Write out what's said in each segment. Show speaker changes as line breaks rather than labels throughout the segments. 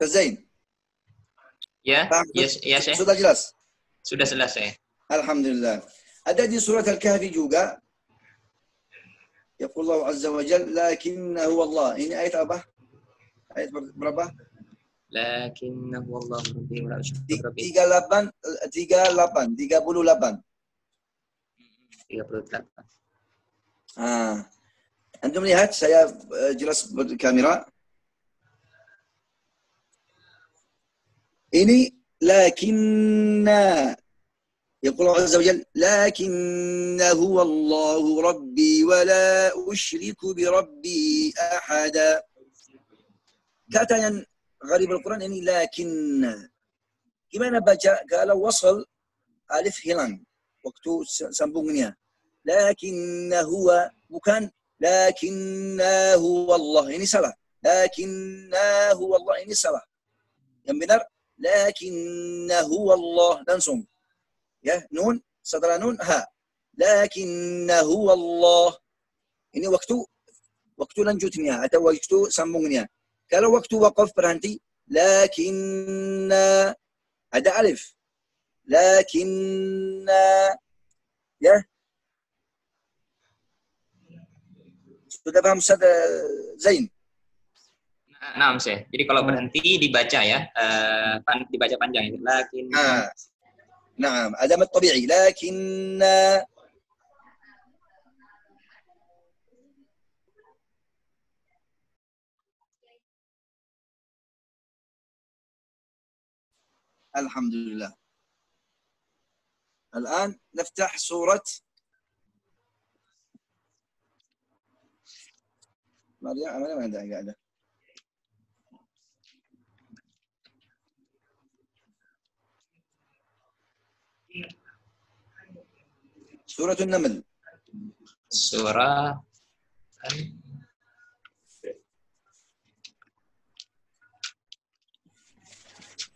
Zain?
Ya, ya, Syekh.
Sudah jelas?
Sudah selesai.
Alhamdulillah. Ada di surat Al-Kahfi juga. Yaqul Allah Azza wa Jalla, lakinnahu Allah. Ini ayat apa? Ayat berapa?
Lakinnahu Allah rabbi wa la usyriku rabbi.
38.
38.
Antum lihat, saya jelas berkamera. Ini lakinna. Yaqul Allah Azza wa Jalla, lakinnahu Allahu rabbi wa la usyriku bi rabbi ahada. Kata yang gharib Al-Quran ini lakinna. Gimana baca kalau wasal alif hilang waktu sambungnya? Lakinna huwa, bukan lakinna huwa Allah. Ini salah. Lakinna huwa Allah, ini salah. Yang benar lakinna huwa Allah, langsung. Ya, nun setelah nun ha. Lakinna huwa Allah. Ini waktu lanjutnya atau waktu sambungnya. Kalau waktu waqaf berhenti, lakinna ada alif. Lakinna, ya. Sudah paham Ustaz Zain?
Nah, Syekh. Jadi kalau berhenti dibaca ya, dibaca panjang itu. Lakinna.
Naam, ada mat tabi'i. Lakinna. الحمد لله. الآن نفتح سورة مريم. ما عندها قاعدة. سورة النمل.
Surah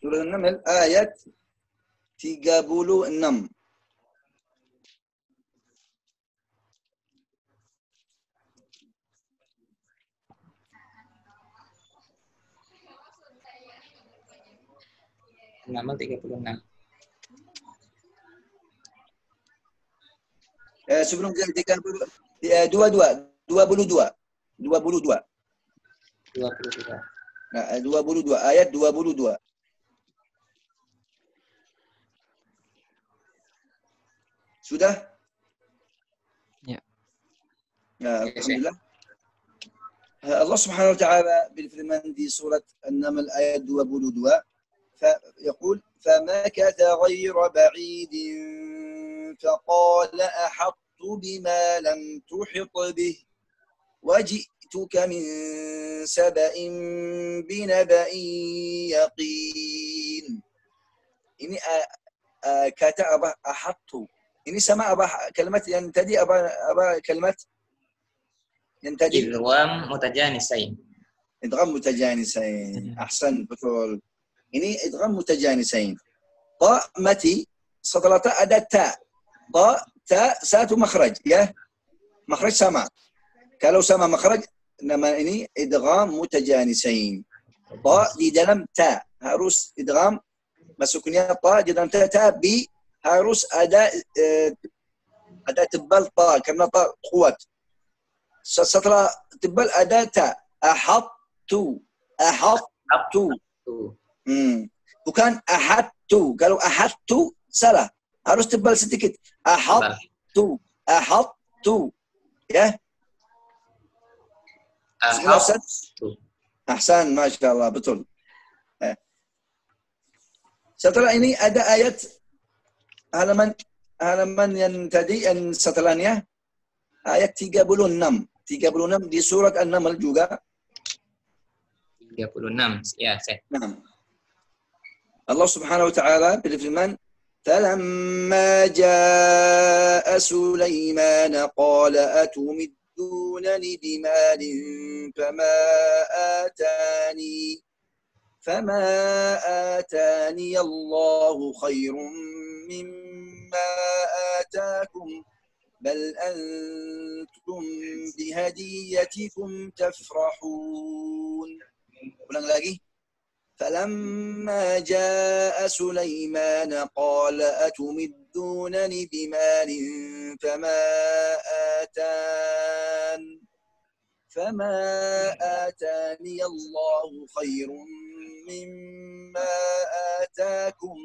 Surah An-Naml ayat 36.
An-Naml 36.
Sebelum 22. 22. Nah, 22 ayat 22. Sudah?
Ya.
Ya, alhamdulillah. Allah Subhanahu wa ta'ala berfirman di surat An-Naml ayat 22, فيقول فمكث غير بعيد فقال أحطت بما لم تحط به وجئتك من سبأ بنبأ يقين. Ini kata apa? Ahattu. Ini sama apa kalimat yang tadi, apa kalimat yang tadi?
Idgham mutajanisain.
Idgham mutajanisain. Ahsan, betul. Ini idgham mutajanisain. Ta mati, setelah ta ada ta. Ta satu makhraj, ya. Makhraj sama. Kalau sama makhraj, nama ini idgham mutajanisain. Ta di dalam ta harus idgham, masuknya ta di dalam ta, tapi harus ada tebal ta karena ta kuat. Setelah tebal ada ta. Ahattu. Bukan ahattu. Kalau ahattu salah. Harus tebal sedikit. Ahattu. Ya. Ahsan, Masya Allah, betul. Setelah ini ada ayat halaman yang tadi, yang setelahnya ayat 36 di surat An-Naml juga.
36, ya, Syekh.
Nah, Allah Subhanahu wa ta'ala berfirman, فَلَمَّا جَاءَ سُلَيْمَانَ قَالَ أَتُمِدُّونَنِ بِمَالٍ فَمَا آتَانِيَ اللَّهُ خَيْرٌ مِّمَّا آتَاكُمْ بَلْ أَنْتُمْ بِهَدِيَّتِكُمْ تَفْرَحُونَ. Ulang lagi. فلما جاء سليمان قال أتمدونني بمال فما آتاني الله خير مما آتاكم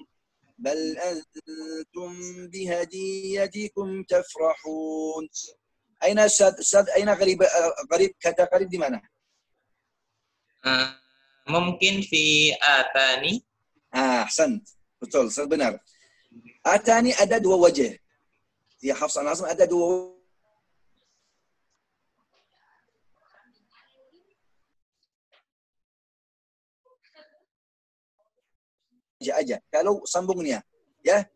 بل أنتم بهديتكم تفرحون. أين أستاذ أين قريب kata قريب di mana?
Mungkin fi atani.
أحسنت. betul, benar. Atani ada dua wajah. Di Hafs an Asim ada dua wajah aja. Kalau sambungnya, ya.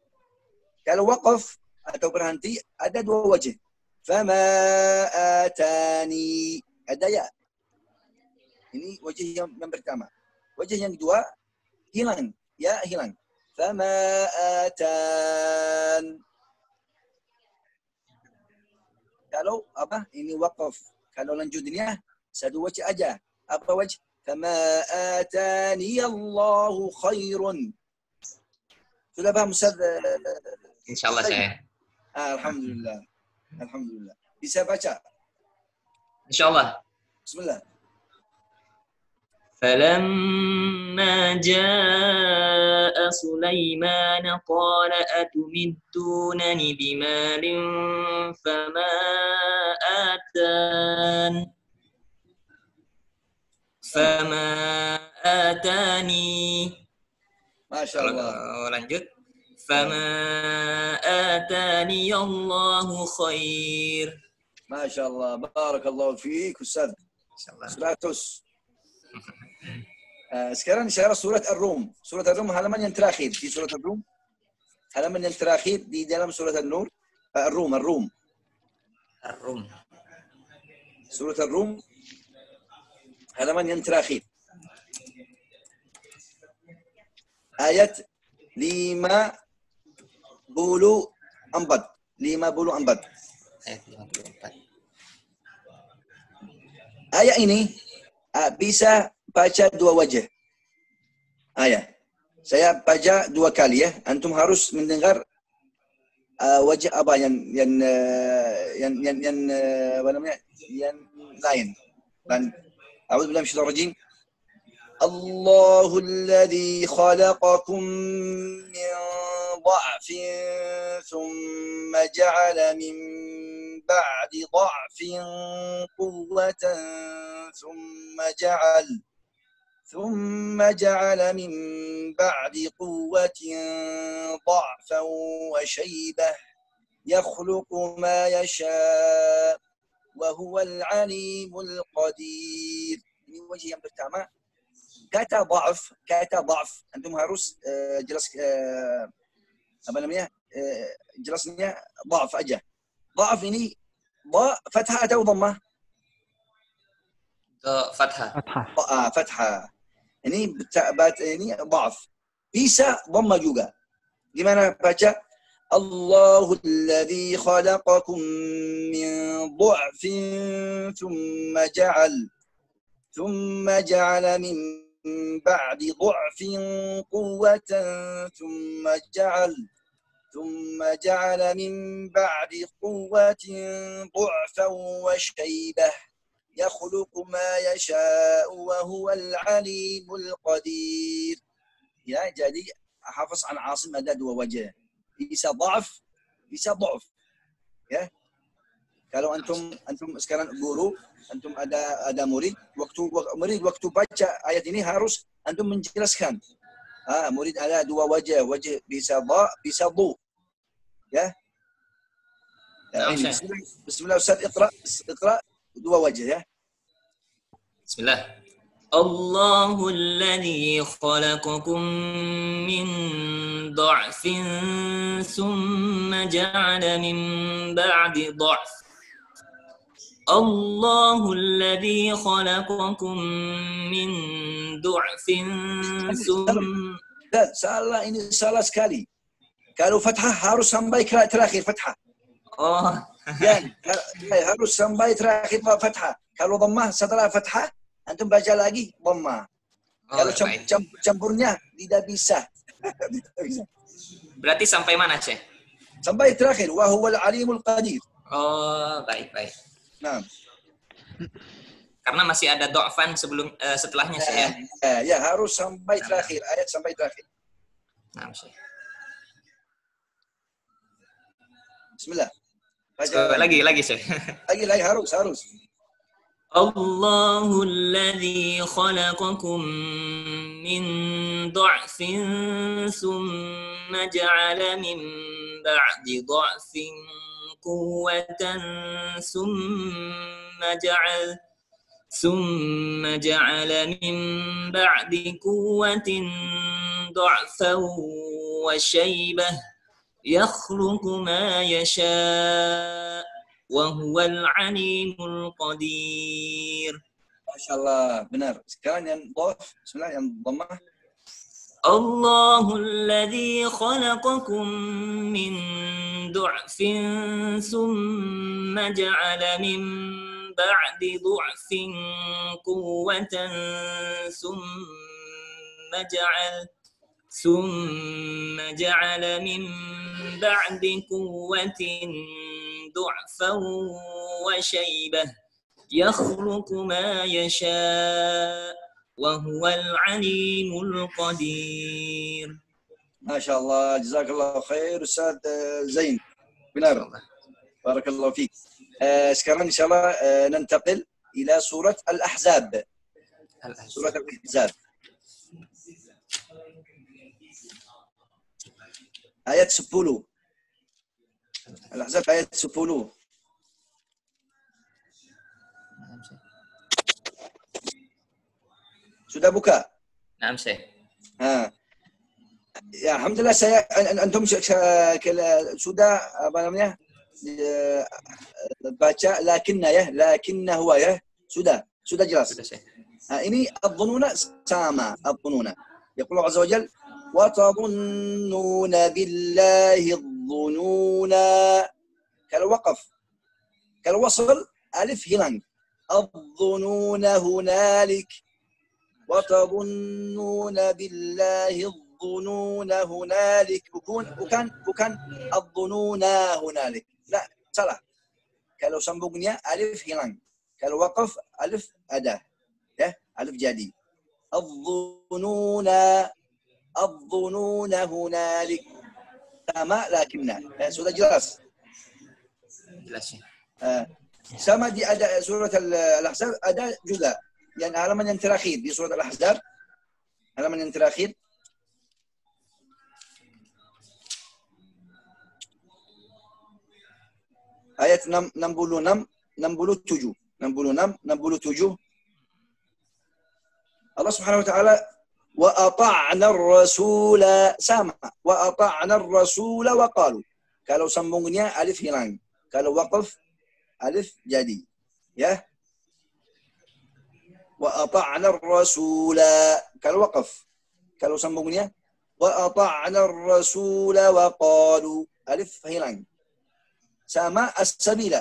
Kalau waqaf atau berhenti ada dua wajah. Fama atani ada ya. Ini wajah yang pertama. Wajah yang kedua hilang, ya hilang. Fama atan. Kalau apa? Ini waqaf. Kalau lanjutnya satu wajah aja. Apa wajah? Fama atani Allahu khairun. Sudah paham Ustaz?
Insyaallah saya.
Alhamdulillah. Alhamdulillah. Bisa baca?
Insyaallah.
Bismillah.
فلما جاء سليمان قال أتمدونني بمال فما آتاني.
Masya Allah.
Lanjut. فما آتاني الله خير.
Masya Allah. Barakallahu fiik Ustaz. 100. Sekarang syarah surat Ar-Rum. Surat Ar-Rum halaman yang terakhir di surat Ar-Rum. Halaman yang terakhir di dalam surat An-Nur. Ar-Rum. Surat Ar-Rum halaman yang terakhir. Ayat 54. Ayat ini bisa baca dua wajah. Ayat. Saya baca dua kali ya. Antum harus mendengar wajah apa yang apa namanya? Yang lain. Dan A'udzu billahi minasyaitonir rajim. Allahul ladzi khalaqakum min dha'fin thumma ja'ala min ba'di dha'fin quwwatan ثم جعل من بعد قوة ضعفا وشيبة يخلق ما يشاء وهو العليم القدير. Ini wajah yang pertama. Kata dha'f antum harus jelas apa namanya? Jelasnya dha'f aja. Dha'f ini fathah atau dhammah?
Fathah.
Fathah. Ini dha'f. Bisa dhamma juga. Gimana baca? Allahul ladzi khalaqakum min dha'fin thumma ja'ala min ba'di dha'fin quwwatan thumma ja'ala min ba'di quwwatin dha'fan wa shaybah يخلق ما يشاء وهو العليم القدير. Ya, jadi Hafiz an Asim ada dua wajah. Bisa dha'f, bisa dha'f. Ya. Kalau antum sekarang guru, antum ada murid, waktu baca ayat ini harus antum menjelaskan. Murid ada dua wajah bisa dha, bisa dhu. Ya. Bismillah Ustaz, iqra dua wajah ya.
Bismillah. Allahul ladzi khalaqakum min dha'fin thumma ja'ala min ba'di dha'f. Allahul ladzi khalaqakum min dha'fin thumma.
Salah, ini salah sekali. Kalau fathah harus sampai terakhir fathah.
Oh.
Ya, harus sampai terakhir fathah. Kalau dhammah setelah fathah, antum baca lagi dhammah. Kalau
baik.
campurnya tidak bisa. Tidak bisa.
Berarti sampai mana, Syekh?
Sampai terakhir, wa huwal alimul qadir.
Oh, baik.
Nah.
Karena masih ada do'fan setelahnya, Syekh, ya?
Ya, harus sampai terakhir, ayat sampai terakhir.
Nah, Syekh.
Bismillah.
Lagi, Syekh.
Lagi harus.
Allahu alladhi khalaqakum min du'fin thumma ja'ala min ba'di du'fin quwwatan ثم جعل من بعد قوة ضعفا وشيبة يخلق ما يشاء وهو العليم القدير.
Masya Allah, benar. Sekarang yang dhaf, bismillah, yang dhammah.
الله الذي خلقكم من ضعف ثم جعل من بعد ضعف قوة ثم جعل من بعد قوة ضعفا وشيبة يخلق ما يشاء وهو العليم القدير.
Masya Allah, jazakallah khair, Ustaz Zain. Benar. Barakallahu fiik. Sekarang insyaAllah nantaqil ila surat Al-Ahzab. Surat Al-Ahzab. Ayat 10. Al-Ahzab ayat 10. Sudah buka?
Naam, Syekh.
Ya, alhamdulillah antum sudah apa namanya? Baca lakinna huwa ya. Sudah jelas.
Sudah, Syekh.
Ini adh-dhununa sama, adh-dhununa. Yaqul Allah Azza wa Jalla wa tadhunnuna billahi adh-dhununa. Kalau waqaf, kalau wasl alif hilang. Adh-dhununa hunalik. وتظنون بالله الظنون هنالك bukan الظنون هنالك. لا, salah. Kalau sambungnya alif hilang. Kalau waqaf alif ada. Ya, alif jadi. الظنون هنالك. Sama lakinna. Sudah jelas?
Jelas, Syekh.
Sama di ada surat Al-Ahzab ada juga. Yang halaman yang terakhir di surat Al-Ahzab, halaman yang terakhir, ayat 66, 67. Allah Subhanahu wa taala wa ata'na ar-rasula sama wa ata'na ar-rasula wa qalu. Kalau sambungnya alif hilang, kalau waqaf alif jadi. Ya. Wa ata'na ar-rasula. Kalau waqaf. Kalau sambungnya wa ata'na ar-rasula wa qalu. Alif hilang. Sama as-sabila.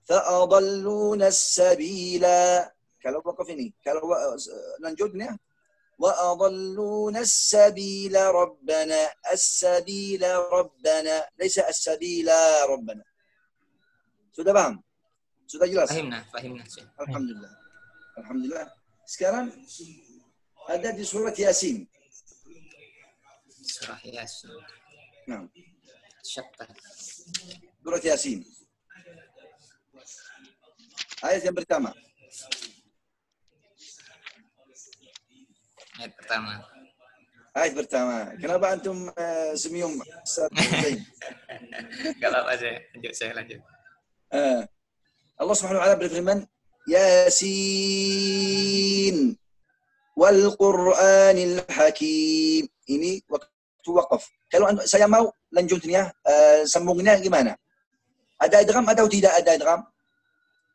Fa'adalluna as-sabila. Kalau waqaf ini. Kalau lanjutnya wa adalluna as-sabila rabbana. As-sabila rabbana. Laysa as-sabila rabbana. Sudah paham? Sudah jelas?
Fahimna.
Alhamdulillah. Sekarang ada di surat Yasin.
Surah Yasin.
Nah,
Syatta.
surat Yasin. Ayat yang pertama. Ayat pertama. Kenapa antum senyum?
Kalau apa saya lanjut.
Allah Subhanahu wa taala berfirman, Yasin wal Qur'anil Hakim. Ini waktu waqaf. Kalau saya mau lanjutnya, sambungnya gimana? Ada idgham atau tidak ada idgham?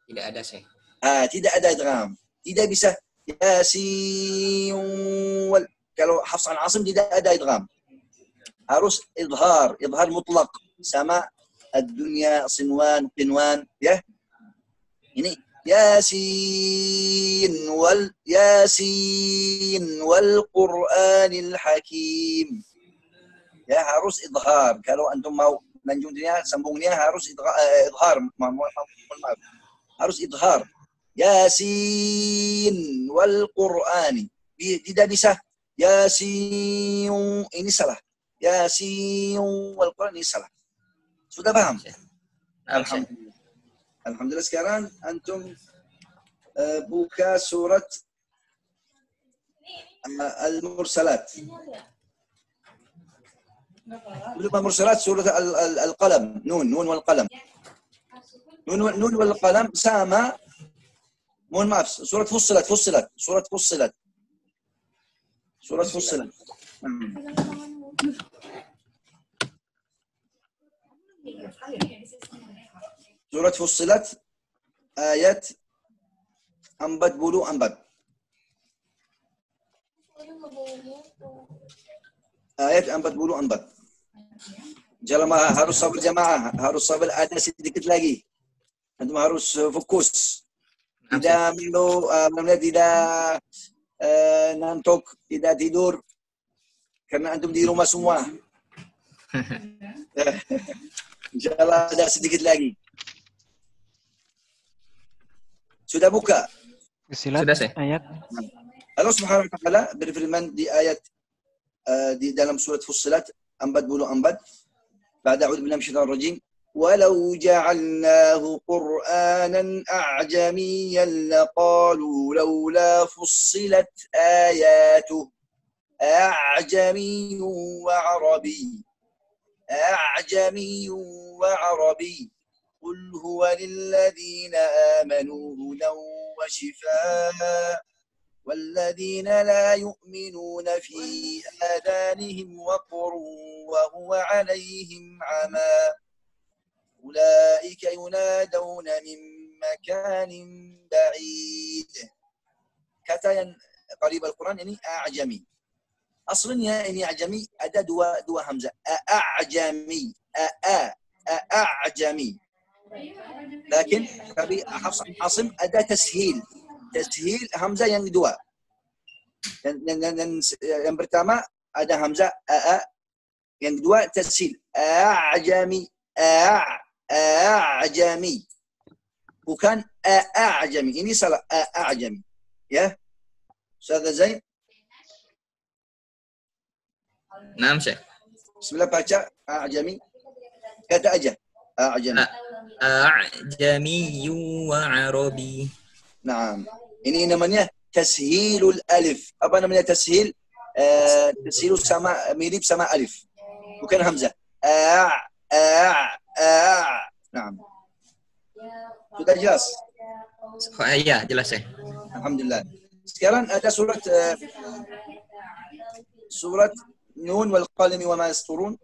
Tidak ada, Syekh.
Tidak ada idgham. Tidak bisa Yasin wal. Kalau Hafs an Asim tidak ada idgham. Harus idhar mutlaq sama ad-dunya, sinwan, qinwan, ya. Ini Yasin wal Qur'anil Hakim. Ya, harus idhar. Kalau antum mau lanjutnya sambungnya harus idhar. Maaf. Harus idhar. Yasin wal Qur'ani. Tidak bisa Yasin, ini salah. Yasin wal Qur'an, ini salah. Sudah paham? Alhamdulillah. Alhamdulillah. Sekarang antum buka surat Al-Mursalat. Belum Al-Mursalat, surat Al-Qalam. Nun wal Qalam. Nun wal Qalam sama. Mohon maaf, surat Fussilat. Surat Fussilat. Surat Fussilat ayat 44. Ayat 44. Jamaah harus sabar, jamaah harus sabar, ada sedikit lagi. Antum harus fokus. Tidak tidak ngantuk, tidak tidur karena antum di rumah semua. Insyaallah ada sedikit lagi. Sudah buka?
Sudah saya. Ayat.
Allah Subhanahu wa taala berfirman di ayat di dalam surat Fussilat 44. Ba'da a'udzu billahi minasyaitonir rajim. ولو جعلناه قرآنا أعجميا لقالوا لولا فصلت آياته أعجمي وعربي قل هو للذين آمنوا هدى وشفاء والذين لا يؤمنون في آذانهم وقر وهو عليهم عمى أولئك ينادون من مكان بعيد. Kata yang qarib Al-Quran ini a'jami. Asalnya ini a'jami ada dua hamzah. A'jami. A'jami. Lakin tapi Asim ada tashil. Tashil hamzah yang kedua. Yang pertama ada hamzah a, yang kedua tashil. A'jami. A'jami. Bukan a'jami. Ini salah. A'jami. Ya. Ustaz Zain.
Naam, Syekh.
Bismillah, baca a'jami. Kata aja. A'jami.
A'jami wa Arabi.
Naam. Ini namanya tashilul alif. Apa namanya tashil? Tashil sama mirip sama alif. Bukan hamzah. Naam. Sudah jelas?
Ya, jelas ya.
Alhamdulillah. Sekarang ada surat Nun wal Qalami wa ma yasturun.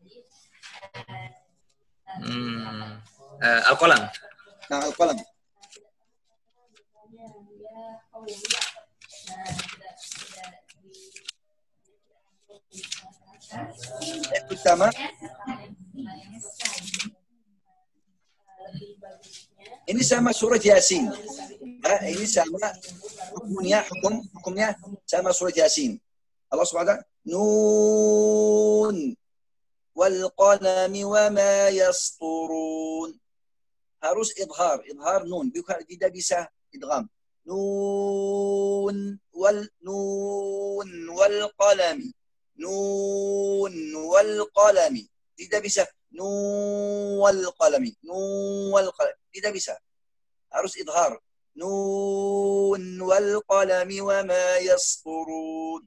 Al-Qalam.
Nah, Al-Qalam. Yang pertama, ini sama surat Yasin. Ini sama hukumnya sama surat Yasin. Allah Subhanahu wa taala Nun wal qalami wa ma yasturun. Harus idhar nun, bukan tidak bisa idgham. Nun wal qalami. Nun wal qalami. Tidak bisa nun wal qalami. Tidak bisa. Harus idhar. Nun wal qalami wa ma yasturun.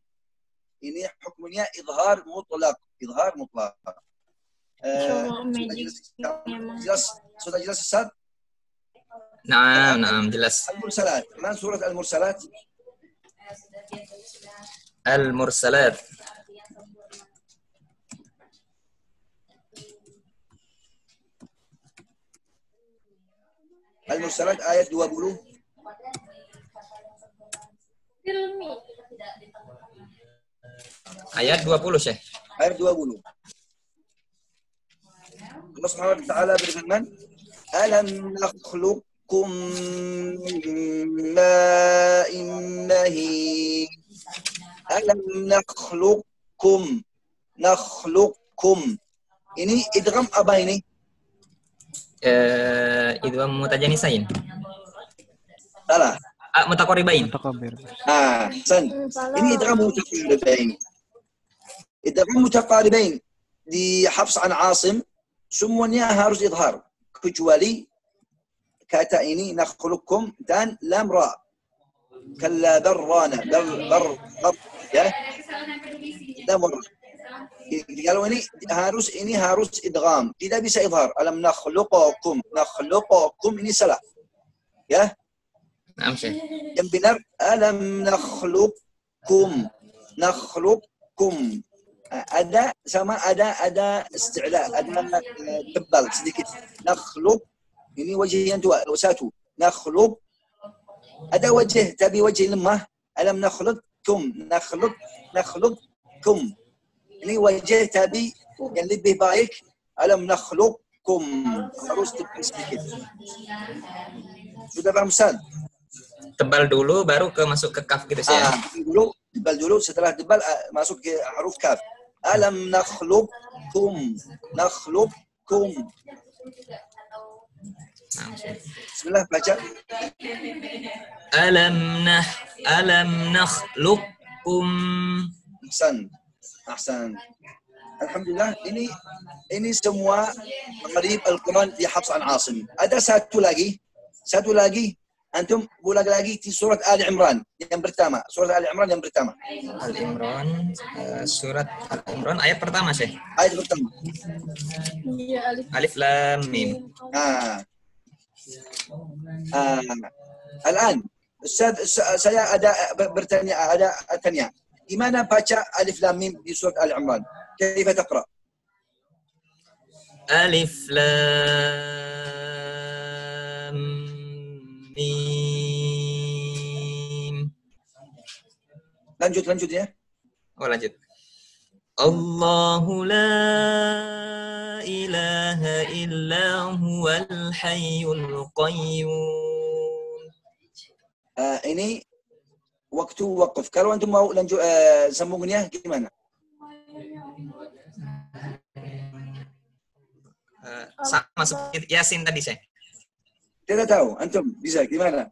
Ini hukumnya idhar mutlak. Sudah jelas Ustaz?
Naam, jelas.
Al-Mursalat. Mana surat Al-Mursalat?
Al-Mursalat.
Al-Mursalat ayat 20.
Ayat 20, Syekh.
Ayat 20. Allah Subhanahu wa taala berfirman, "Alam nakhluqukum min ma'in mahin. Alam nakhluqukum. Ini idgham apa ini?
Idgham mutajanisain.
Salah.
Mutaqaribain.
San. Ini idgham mutaqaribain. Idgham mutaqaribain di Hafs an Asim semuanya harus idhar kecuali kata ini nakhluqukum dan lam ra. Kalla barrana bar ya. Lam ra. Kalau ini harus idgham, tidak bisa idhar. Alam nakhluqukum ini salah. Ya. Yang benar alam nakhluqukum. Ada isti'la, ada tebal sedikit. Nakhluq ini wajah yang dua, satu. Nakhluq ada wajah tapi wajah lemah. Alam nakhluqkum. Ini wajah tapi yang lebih baik. Alam nakhluqkum. Harus tebal sedikit. Sudah paham Ustaz?
Tebal dulu baru masuk ke kaf gitu ya.
Tebal dulu, setelah tebal masuk ke huruf kaf. Alam nakhluqkum. Bismillah baca.
Alam nakhluqkum.
Ahsan. Alhamdulillah, ini semua qarib Al-Quran di Hafs an Asim. Ada satu lagi. Antum ulang lagi di surat Ali Imran yang pertama. Surat Ali Imran yang pertama.
Surat Ali Imran ayat pertama, Syekh.
Ayat pertama.
Alif Lam Mim.
Al-an, Ustaz, saya ada tanya. Gimana baca Alif Lam Mim di surat Ali Imran? Kaifa taqra?
Alif Lam Mim.
Lanjut ya.
Lanjut. Allahu la ilaha illa huwal hayyul qayyum.
Ini waktu waqf. Kalau antum mau lanjut sambungnya gimana?
Sama seperti Yasin tadi, saya.
Tidak tahu, antum bisa gimana?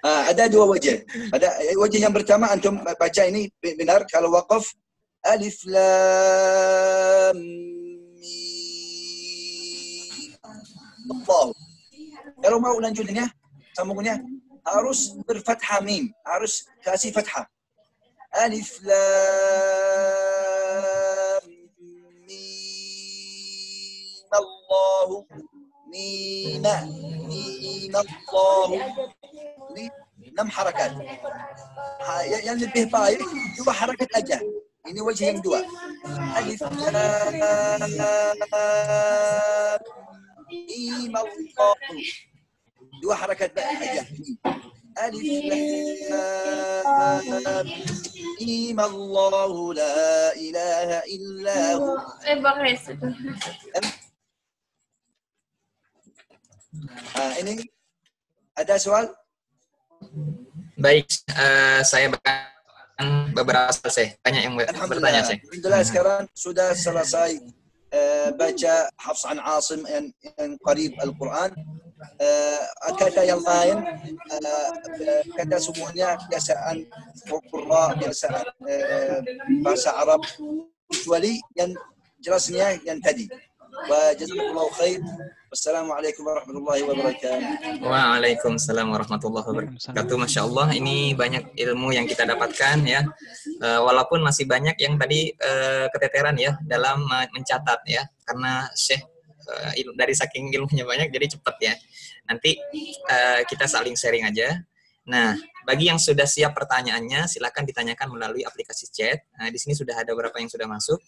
Ada dua wajah. Ada wajah yang pertama antum baca ini benar kalau waqaf Alif Lam Mim. Allah. Kalau mau lanjutnya sambungnya harus berfathah mim, harus kasih fathah. Alif Lam Mim Allahu Mim Allahu. Ini 6 harakat. Yang lebih baik 2 harakat aja. Ini wajah yang 2. Alif Lam Mim Allahu. 2 harakat aja. Alif Lam Mim Allahu la ilaha illa hu. Ini ada soal?
Baik, saya bahkan beberapa selesai. Banyak yang bertanya, saya.
Alhamdulillah sekarang sudah selesai baca Hafs an Asim yang qarib Al-Quran. Kata yang lain, kata semuanya biasaan Qurra, biasaan bahasa Arab, kecuali yang jelasnya yang tadi. Wa jazakumullahu khair. Wassalamualaikum warahmatullahi wabarakatuh.
Waalaikumsalam warahmatullahi wabarakatuh. Masya Allah, ini banyak ilmu yang kita dapatkan ya. Walaupun masih banyak yang tadi keteteran ya dalam mencatat ya, karena Syekh dari saking ilmunya banyak jadi cepat ya. Nanti kita saling sharing aja. Nah, bagi yang sudah siap pertanyaannya, silakan ditanyakan melalui aplikasi chat. Nah, di sini sudah ada beberapa yang sudah masuk.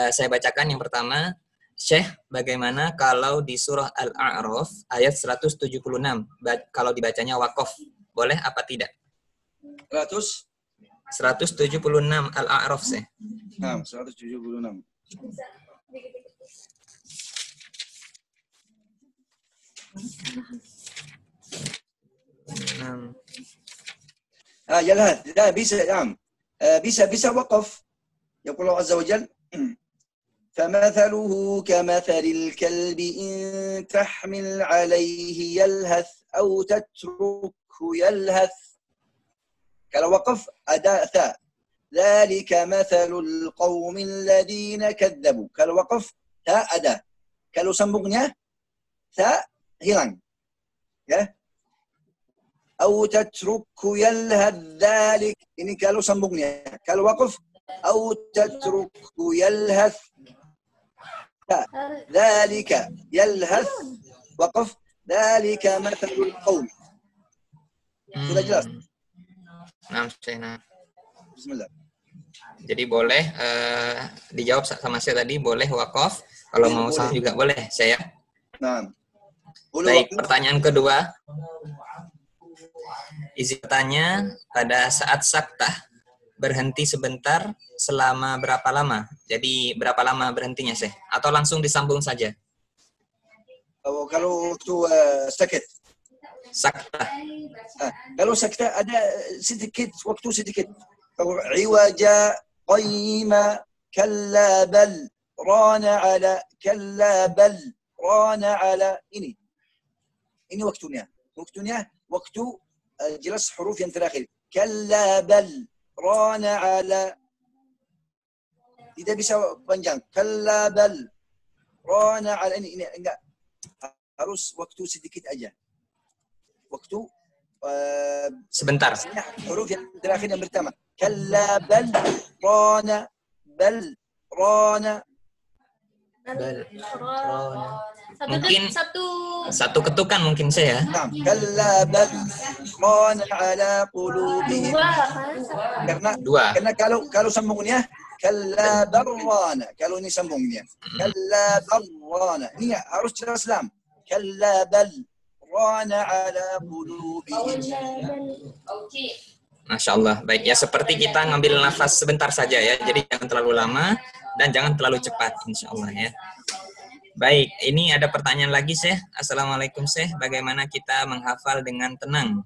Saya bacakan yang pertama. Syekh, bagaimana kalau di surah Al-A'raf ayat 176, kalau dibacanya waqaf, boleh apa tidak? 176 Al-A'raf, Syekh.
Nah, 176. يلهث لا بيس نعم بيس وقف. يقول الله عز وجل فمثله كمثل الكلب إن تحمل عليه يلهث أو تتركه يلهث. kalau وقف أداء ثاء ذلك مثل القوم الذين كذبوا. kalau وقف ثاء أداء. kalau sambungnya ثاء hilang ya. أو تتركه يلهث ذلك ini kalau sambungnya. kalau وقف أو تتركه يلهث ذلك يلهث وقف ذلك مثل القوم. Sudah jelas?
Nah,
Bismillah.
Jadi boleh dijawab sama saya tadi, boleh wakaf. Kalau mau sama juga boleh saya.
Nah.
Baik, pertanyaan kedua. Isi bertanya, pada saat saktah berhenti sebentar selama berapa lama? Jadi berapa lama berhentinya sih? Atau langsung disambung saja?
Kalau waktu sakit.
Saktah.
Kalau saktah ada sedikit waktu sedikit. Iwaja, qaima, kalla bal, rana ala, kalla bal, rana ala. Ini waktunya. Waktu jelas huruf yang terakhir. Kalla bal, rana ala. Tidak bisa panjang. Kalla bal, rana ala. Ini enggak. Harus waktu sedikit aja. Waktu
sebentar.
Huruf yang terakhir yang pertama. Kalla bal, rana, bal, rana.
Bal, rana. Mungkin satu ketukan mungkin saya.
Kalla bal, rana ala qulubihim. Karena kalau sambungnya kalla barrana. Kalau ini sambungnya. Kalla barrana. Ini harus jelas lam. Kalla bal rana ala qulubihim.
Masya Allah. Baik ya, seperti kita ngambil nafas sebentar saja ya. Jadi jangan terlalu lama dan jangan terlalu cepat, insya Allah ya. Baik, ini ada pertanyaan lagi, Syekh. Assalamualaikum, Syekh. Bagaimana kita menghafal dengan tenang?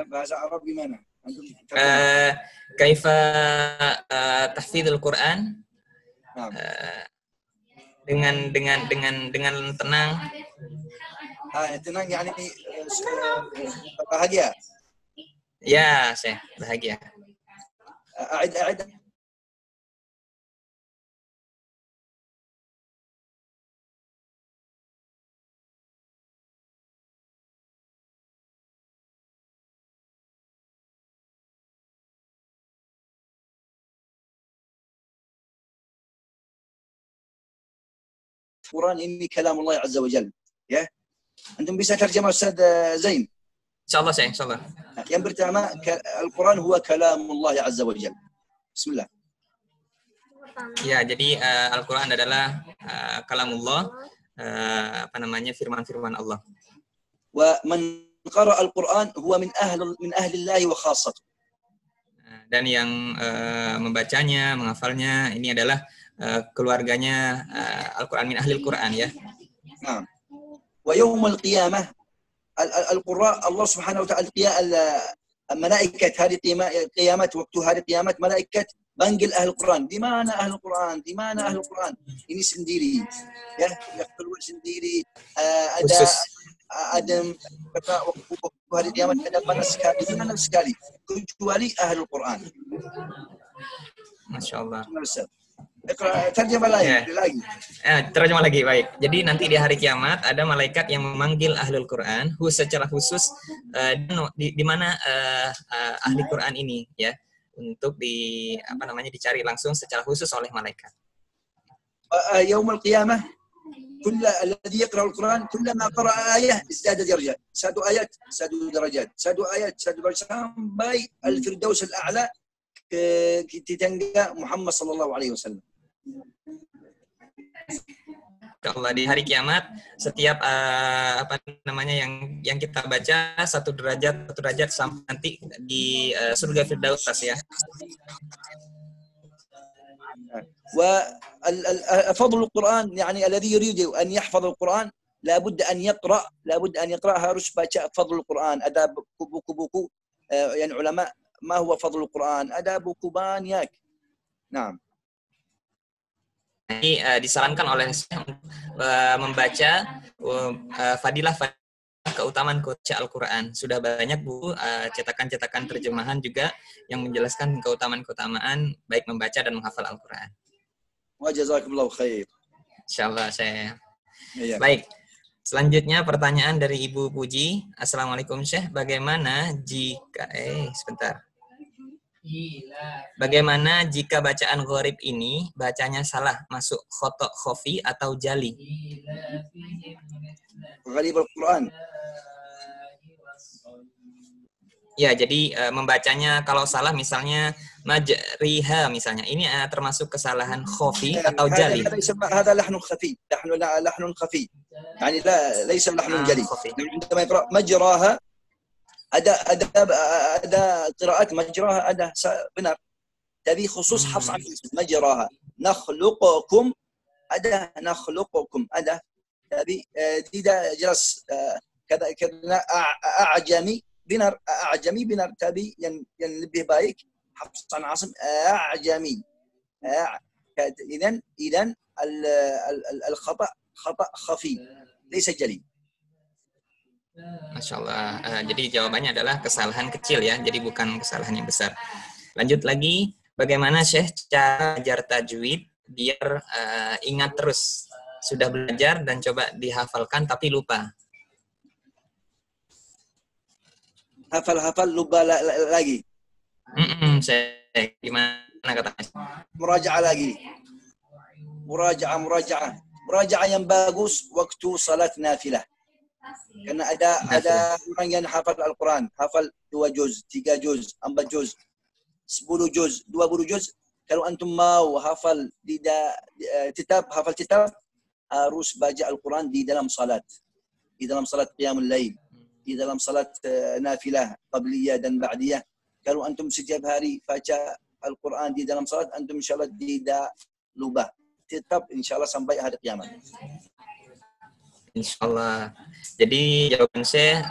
Bahasa Arab gimana?
Kaifa tahfidul Quran? Dengan tenang.
Tenang yani bahagia.
Ya, Syekh, bahagia.
A'id. القرآن إني كلام الله عز وجل ya. Antum bisa terjemah Ustaz Zain?
Insyaallah saya, insyaallah.
Yang pertama, Al-Quran huwa kalamullah azza wa jalla. Bismillah.
Ya, jadi Al-Quran adalah kalamullah, firman-firman Allah.
Wa man qara Al-Quran huwa min ahlillahi wa khassatuh.
Dan yang membacanya, menghafalnya ini adalah keluarganya Al-Quran, min ahlil Quran ya.
Nah. Wa yawmul qiyamah al-qurra Allah Subhanahu wa ta'ala malaikat hari kiamat, waktu hari kiamat malaikat panggil ahli Quran. Di mana ahli Quran? Di mana ahli Quran? Ini sendiri ya, keluar sendiri. Ada kata waktu hari kiamat ada panas sekali kecuali ahli Quran.
Masya Allah.
Terjemah lagi.
Terjemah lagi, baik. Jadi nanti di hari kiamat ada malaikat yang memanggil ahlul Quran secara khusus di mana ahli Quran ini ya, untuk dicari langsung secara khusus oleh malaikat.
Yaumul qiyamah alladhi yaqra al-Quran kullama qara'a ayah izdada darajat. Satu ayat satu derajat. Satu ayat satu derajat sampai al-firdaus al-a'la tetangga Muhammad sallallahu alaihi wasallam.
Allah di hari kiamat setiap yang kita baca satu derajat sampai nanti di surga Firdaus ya.
فضل القرآن يعني الذي يريد أن يحفظ القرآن لابد أن يقرأ harus baca فضل القرآن. Ada buku-buku yang ulama ما هو فضل القرآن, ada buku banyak. Nah.
Ini disarankan oleh membaca fadilah keutamaan baca Al-Quran. Sudah banyak buku cetakan-cetakan terjemahan juga yang menjelaskan keutamaan baik membaca dan menghafal Al-Quran.
Wa jazakumullahu khair.
Insyaallah saya. Ya. Baik. Selanjutnya pertanyaan dari Ibu Puji. Assalamualaikum Syekh. Bagaimana jika bacaan gharib ini bacanya salah, masuk khotok khofi atau jali?
Gharib Al-Quran.
Ya, jadi membacanya kalau salah misalnya majriha misalnya. Ini termasuk kesalahan khofi atau jali.
هذا لحن خفي. لحن خفي. يعني لا ليس لحن جلي. عندما يقرأ مجراها ada قراءات مجراها ada benar. Tapi khusus Hafs مجراها. نخلقكم ada. Tapi tidak jelas karena أعجمي benar tapi yang lebih baik Hafs an Asim أعجمي. إذن الخطأ خطأ خفي ليس جلي.
Masya Allah. Jadi jawabannya adalah kesalahan kecil ya, jadi bukan kesalahan yang besar. Lanjut lagi, bagaimana Syekh cara belajar tajwid biar ingat terus? Sudah belajar dan coba dihafalkan tapi lupa.
Hafal lupa lagi.
Syekh, gimana katanya?
Muraja'ah lagi. Muraja'ah yang bagus waktu salat nafilah. Karena ada orang yang hafal Al-Quran, hafal 2 juz, 3 juz, 4 juz, 10 juz, 20 juz. Kalau antum mau hafal kitab harus baca Al-Quran di dalam salat. Di dalam salat qiyamul lail, di dalam salat nafilah, qabliyah dan ba'diyah. Kalau antum setiap hari baca Al-Quran di dalam salat, antum insyaAllah tidak lupa. Tetap insyaAllah sampai hari kiamat.
Insyaallah. Jadi jawaban saya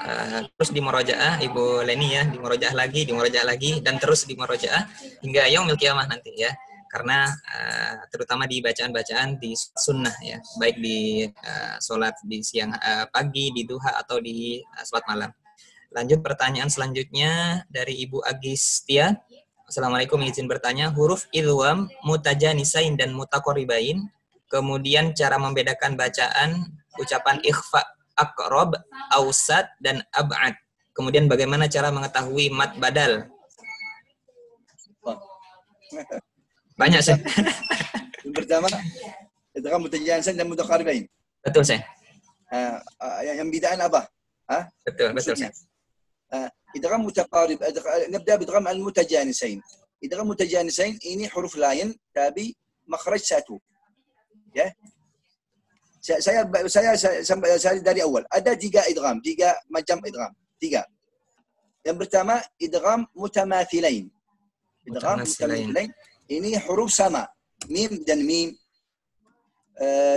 terus di murojaah Ibu Leni ya, di murojaah lagi dan terus di murojaah hingga yaumil qiyamah nanti ya. Karena terutama di bacaan-bacaan di sunnah ya, baik di sholat di siang pagi, di duha atau di sholat malam. Lanjut pertanyaan selanjutnya dari Ibu Agistia. Assalamualaikum, izin bertanya, huruf idgham mutajanisain dan mutaqaribain, kemudian cara membedakan bacaan ucapan ikhfa, aqrab, ausat, dan ab'ad. Kemudian bagaimana cara mengetahui mad badal? Banyak sih.
Yang pertama, idgham mutajanisain dan mutaqaribain.
Betul sih.
Yang bedaan apa?
Betul sih.
idgham mutaqarib. Nabda bidgham al-mutajanisain. Idgham mutajanisain ini huruf lain tapi makhraj satu. Ya. Saya dari awal. Ada 3 idgham, 3 macam idgham. 3. Yang pertama idgham mutamathilain. Idgham mutamathilain ini huruf sama. Mim dan mim,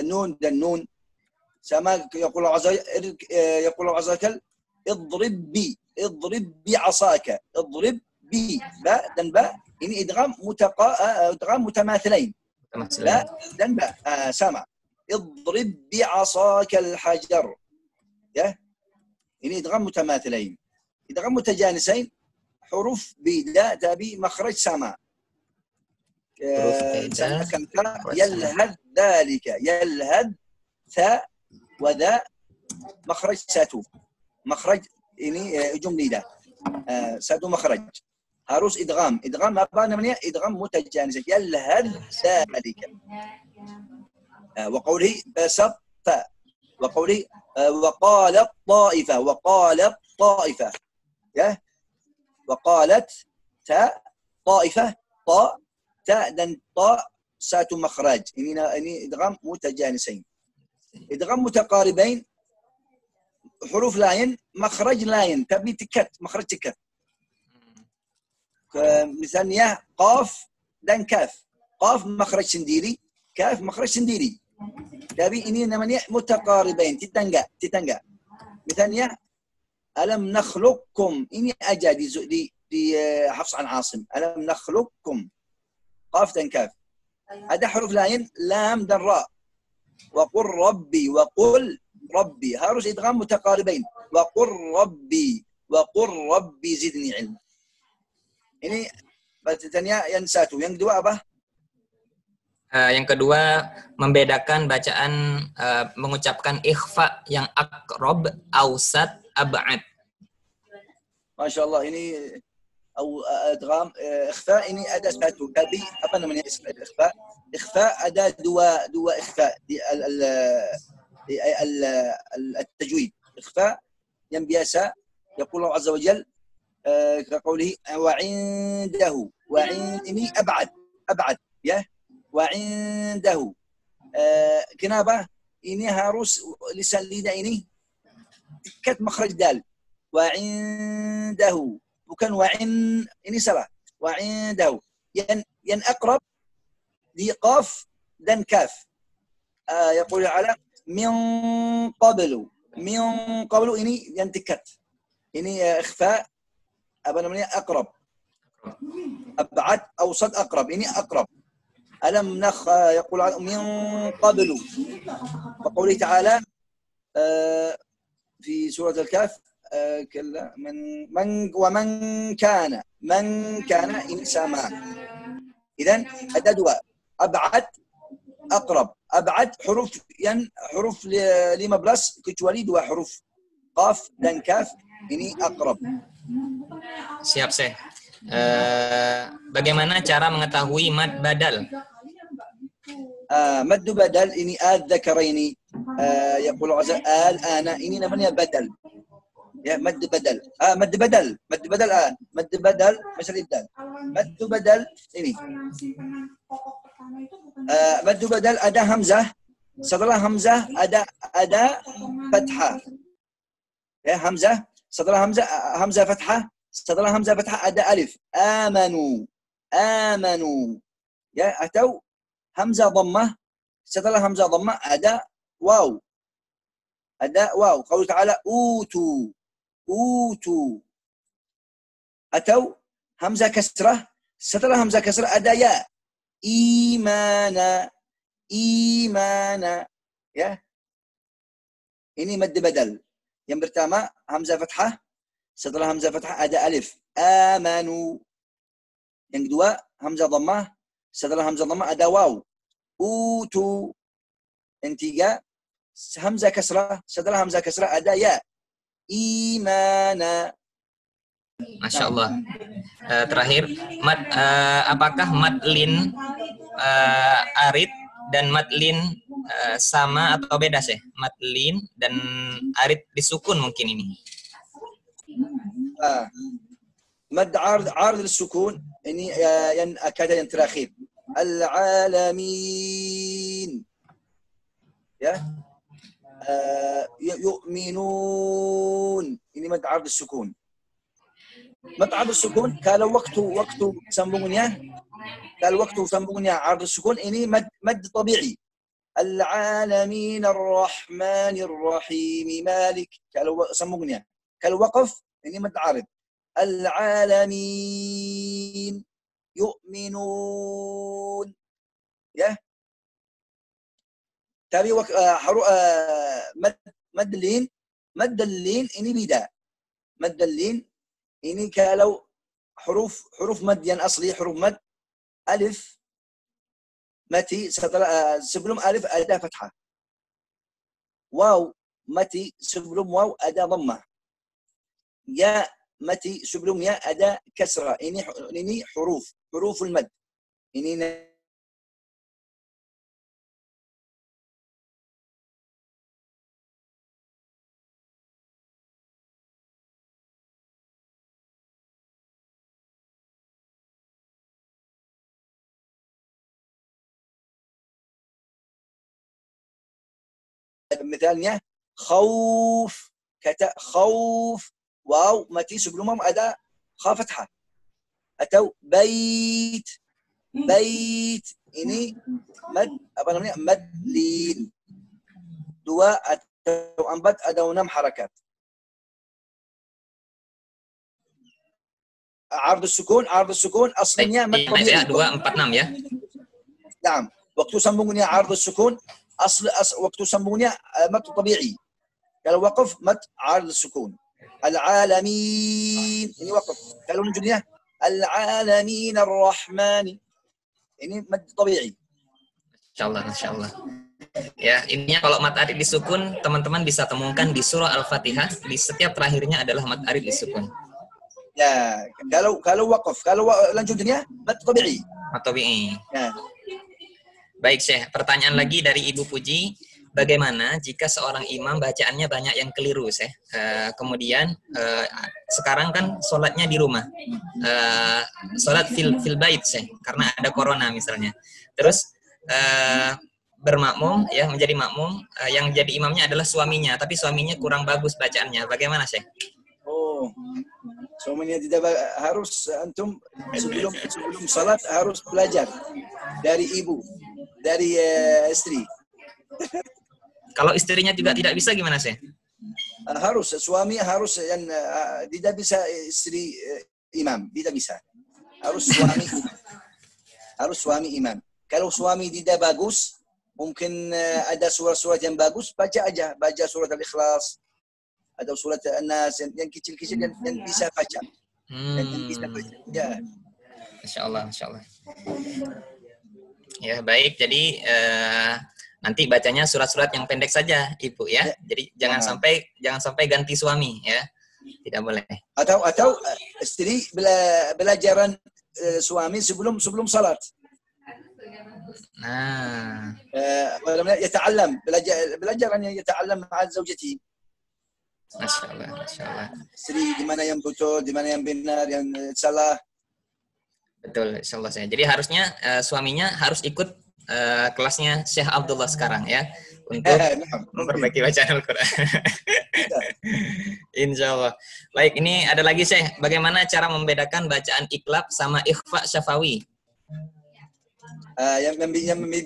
nun dan nun. Sama yaqulu azza اضرب بي عصاك. اضرب بي باء dan ba. Ini idgham mutamathalain. Ba dan ba sama. اضرب بعصاك الحجر. Ya. Ini idgham mutamathalain. Idgham mutajanisain huruf beda tapi makhraj sama. Misalkan ta yalhad dhalika. Yalhad tha wa dha makhraj satu. Makhraj ini ujung lidah. Satu makhraj. Harus idgham. Idgham apa namanya? Idgham mutajanis. Yalhad dhalika. وقوله بسط وقوله وقالت طائفة ya وقالت ta طائفة ta dan ta satu makhraj. Ini idgham mutajanisain. Idgham mutaqaribain huruf lain makhraj lain tapi tikat, makhraj tikat. Misalnya qaf dan kaf. Qaf makhraj sendiri, kaf makhraj sendiri. Tapi ini namanya mutaqaribain, tetangga. Misalnya alam nakhluqkum, ini aja di Hafs an Asim. Alam nakhluqkum, qaf dan kaf. Ada huruf lain lam dan ra. Wa qur rabbi, wa qul rabbi, harus idgham mutaqaribain. Wa qur rabbi zidni ilma. Ini bacanya yang satu. Yang kedua apa?
Yang kedua, membedakan bacaan mengucapkan ikhfa yang akrob, ausat, ab'ad.
Masya Allah, ini adgham ikhfa ini ada satu. Tapi apa namanya ikhfa? Ikhfa ada dua ikhfa di التجويد. إخفاء yang biasa يقول الله عز وجل كقوله وعنده ini أبعد ya. Wa'indahu. Kenapa? Ini harus lisan lidah ini dekat makhraj dal. Wa'indahu. Bukan wa'in, ini salah. Wa'indahu. Yang akrab di qaf dan kaf. Yaqul ala min qablu. Min qablu ini yang dekat. Ini ikhfa apa namanya? Akrab. Ab'ad, awsat, akrab. Ini akrab. ألم يقول من قبل وقوله تعالى في سورة الكهف كلا ومن كان إن سمع. إذن ada dua, أبعد أقرب. أبعد حروف 15 kecuali dua huruf qaf dan kaf, ini أقرب.
Siap, Syekh. Bagaimana cara mengetahui mad badal?
مد بدل إني الذكرين يقول عز الآن إني نمني بدل يا مد بدل مد بدل مد بدل مثل الدال مد بدل إني مد بدل ada hamzah, setelah hamzah ada fathah ya. Hamzah setelah hamzah fathah, setelah hamzah fathah ada alif. Amanu ya, atau hamzah dhammah, setelah hamzah dhammah ada waw. Qaul ta'ala utu. Atau hamzah kasrah, setelah hamzah kasrah ada ya. Imana ya. Ini mad badal. Yang pertama hamzah fathah, setelah hamzah fathah ada alif. Amanu. Yang kedua hamzah dhammah, setelah hamzah dhammah ada waw. Utu. Yang tiga hamzah kasrah, setelah hamzah kasrah ada ya. Imana.
Masya Allah. Terakhir, apakah madlin arid dan madlin sama atau beda sih? Madlin dan arid disukun mungkin ini.
مد عارض للسكون يعني أكاد ينتراخيب العالمين يا يؤمنون ini مد عارض السكون. مد عارض السكون kalau waktu sambungnya عارض السكون ini مد طبيعي. العالمين الرحمن الرحيم مالك kalau sambungnya. Kalau waqaf ini mad عارض. العالمين يؤمنون ya. Tapi mad lin ini beda. Mad lin ini kalau huruf mad yang asli, huruf mad alif mati, setelah sebelum alif ada fathah. Waw mati, sebelum waw ada dhammah. Ya mati, sebelumnya ada kasrah. Ini huruful mad. Ini misalnya khauf, kata khauf, waw mati sebelum ada kha fathah. Atau bait, Bait ini mad apa namanya? Mad lin. 2 atau 4 atau 6 harakat. عرض السكون أصلnya mad tabi'i.
2, 4, 6 ya.
نعم. Waktu sambungnya عرض السكون waktu sambungnya mad tabi'i. Kalau waqaf mad عرض السكون. العالمين ini waqaf. Kalau nunjuknya العالمين الرحمن ini mad tabi'i.
Insyaallah. Ya, intinya kalau mad arid disukun, teman-teman bisa temukan di surah Al-Fatihah, di setiap terakhirnya adalah mad arid disukun.
Ya, kalau waqaf, kalau lanjutnya mad tabi'i.
Mad tabi'i.
Ya.
Baik, Syekh. Pertanyaan lagi dari Ibu Puji. Bagaimana jika seorang imam bacaannya banyak yang keliru, Syekh? Kemudian sekarang kan sholatnya di rumah. Sholat fil bait, Syekh, karena ada corona misalnya. Terus bermakmum, ya, menjadi makmum, yang jadi imamnya adalah suaminya, tapi suaminya kurang bagus bacaannya. Bagaimana, Syekh?
Oh, suaminya tidak harus antum sebelum salat harus belajar dari ibu, dari istri.
Kalau istrinya juga tidak bisa gimana, Syekh?
Harus suami harus yang tidak bisa istri imam, tidak bisa. Harus suami imam. Harus suami imam. Kalau suami tidak bagus, mungkin ada surat-surat yang bagus, baca aja, baca surat Al-Ikhlas atau surat An-Nas yang kecil-kecil yang bisa baca. Yang bisa baca. Ya.
Masya Allah. Ya, baik. Jadi nanti bacanya surat-surat yang pendek saja, Ibu, ya. Jadi jangan sampai ganti suami, ya. Tidak boleh.
Atau istri belajaran suami sebelum salat.
Nah,
يتعلم belajarannya يتعلم مع زوجته.
Masya Allah.
Istri di mana yang betul, di mana yang benar, yang salah.
Betul, insya Allah, saya. Jadi harusnya suaminya harus ikut kelasnya Syekh Abdullah sekarang, ya, untuk memperbaiki bacaan Al-Quran. Insya Allah. Baik, ini ada lagi, Syekh. Bagaimana cara membedakan bacaan iqlab sama ikhfa syafawi?
Yang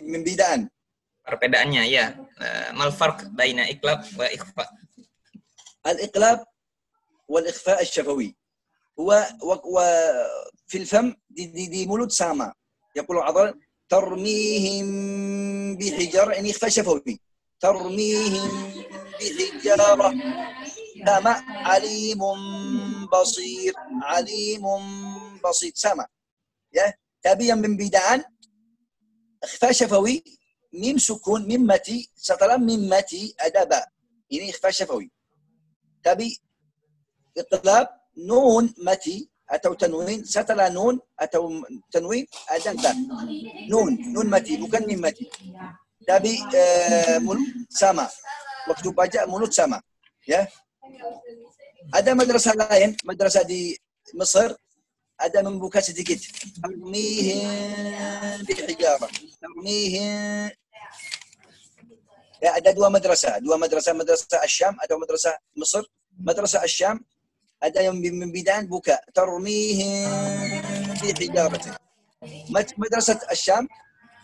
membedaan.
Perbedaannya, ya. Mal farq baina iqlab wa ikhfa?
الإقلاب والإخفاء الشفوي هو في الفم دي مولود سامة يقول عضل ترميهم بحجارة يعني إخفاء شفوي ترميهم بحجارة سامة عليم بصير سامة يا تابيا من بدعان إخفاء شفوي ميم سكون ميمتي ستلم ميمتي أدبا ini إخفاء شفوي tapi iqlab nun mati atau tanwin setelah nun atau tanwin ada tak nun mati bukan mim mati tapi mulut sama waktu baca mulut sama ya. Ada madrasah lain, madrasah di Mesir ada membuka sedikit tarmihim bihijarah tarmihim. Ya, ada dua madrasah Asyam atau madrasah Mesir. Madrasah Asyam ada yang membidaan buka tarmihim bihijaratin. Madrasah Asyam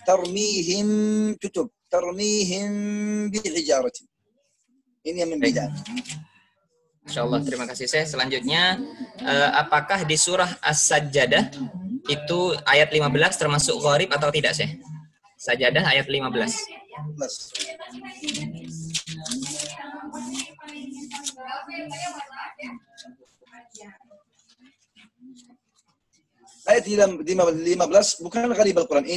tarmihim tutup tarmihim bihijaratin. Ini yang membidaan.
Insyaallah, terima kasih, Syekh. Selanjutnya, apakah di surah As-Sajdah itu ayat 15 termasuk gharib atau tidak, Syekh? Sajadah ayat 15.
Ayat 15 bukan gharib Al-Quran.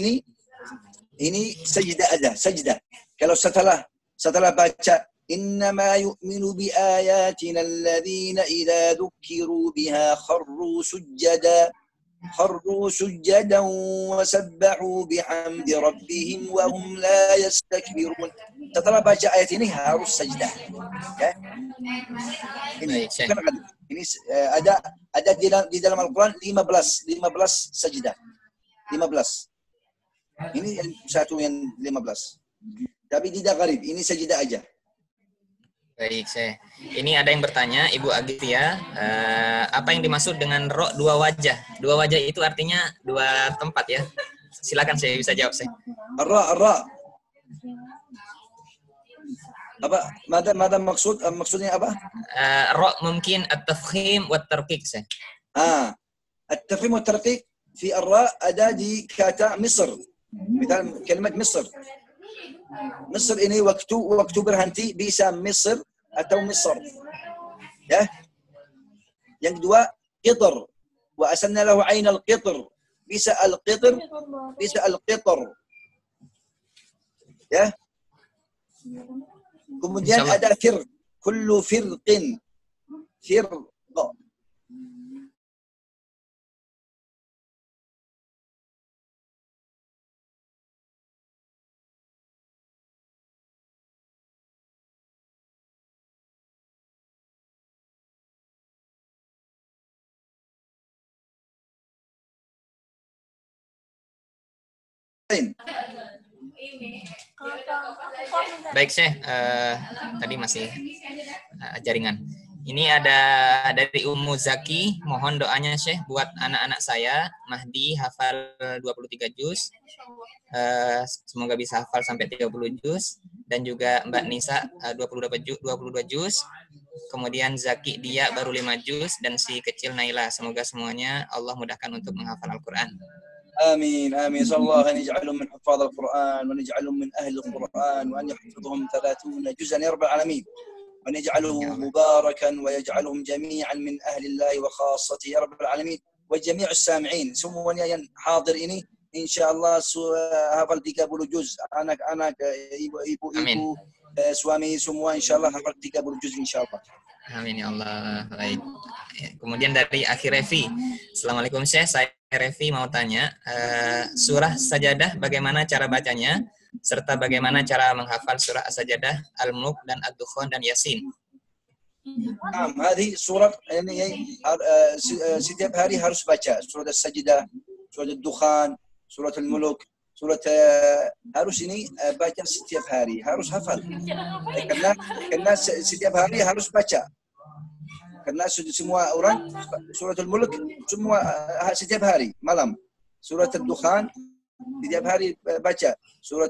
Ini sajdah aja, sajdah. Kalau setelah baca innama yu'minu bi ayatina alladhina idza dzukiru biha kharru سجدا وسبحوا بحمد ربهم وهم لا يستكبرون. Setelah baca ayat ini harus sajdah. Ya. Ini ada di dalam Al-Quran 15 sajdah. 15. Ini yang satu yang 15. Tapi tidak gharib, ini sajdah aja.
Baik, Syekh. Ini ada yang bertanya, Ibu Agifia, apa yang dimaksud dengan dua wajah? Dua wajah itu artinya dua tempat, ya. Silakan saya bisa jawab saya.
Ar-ra. Apa? Mada maksudnya apa?
Ra mungkin at-tafkhim wa at-tarqiq saya.
التفخيم والترقيق في الراء أداة كاتا مصر. مثال كلمة مصر. مصر ini waktu berhenti bisa Misr atau Misr. Ya. Yang kedua qitr. Wa asanna lahu 'ain al-qitr. Bisa al-qitr, bisa al-qitr. Ya. Kemudian ada firq. Kullu firqin. Firq.
Baik Syekh, tadi masih jaringan. Ini ada dari Ummu Zaki, mohon doanya Syekh buat anak-anak saya, Mahdi hafal 23 juz, semoga bisa hafal sampai 30 juz, dan juga Mbak Nisa 22 juz, kemudian Zaki dia baru 5 juz, dan si kecil Naila, semoga semuanya Allah mudahkan untuk menghafal Al-Quran.
آمين آمين صلى الله أن يجعلهم من حفاظ القرآن وأن يجعلهم من أهل القرآن وأن يحفظهم 30 جزءا يا رب العالمين وأن يجعله مباركا ويجعلهم جميعا من أهل الله وخاصته يا رب العالمين وجميع السامعين سمونا حاضر إن شاء الله هفل 30 جزء أنا ibu suami semua insya Allah hafal 30 juz insya Allah.
Amin ya Allah. Baik. Kemudian dari Akhir Revi, Assalamualaikum Syekh, saya Revi mau tanya, surah Sajadah bagaimana cara bacanya, serta bagaimana cara menghafal surah As-Sajadah, Al-Mulk, dan Ad-Dukhan, dan Yasin.
Hadhi surat ini setiap hari harus baca surat As-Sajadah, surat Ad-Dukhan, surat Al-Mulk, surat harus ini baca setiap hari, harus hafal. Karena setiap hari harus baca. Karena semua orang suratul Mulk semua setiap hari malam. Surat Ad-Dukhan setiap hari baca. Surat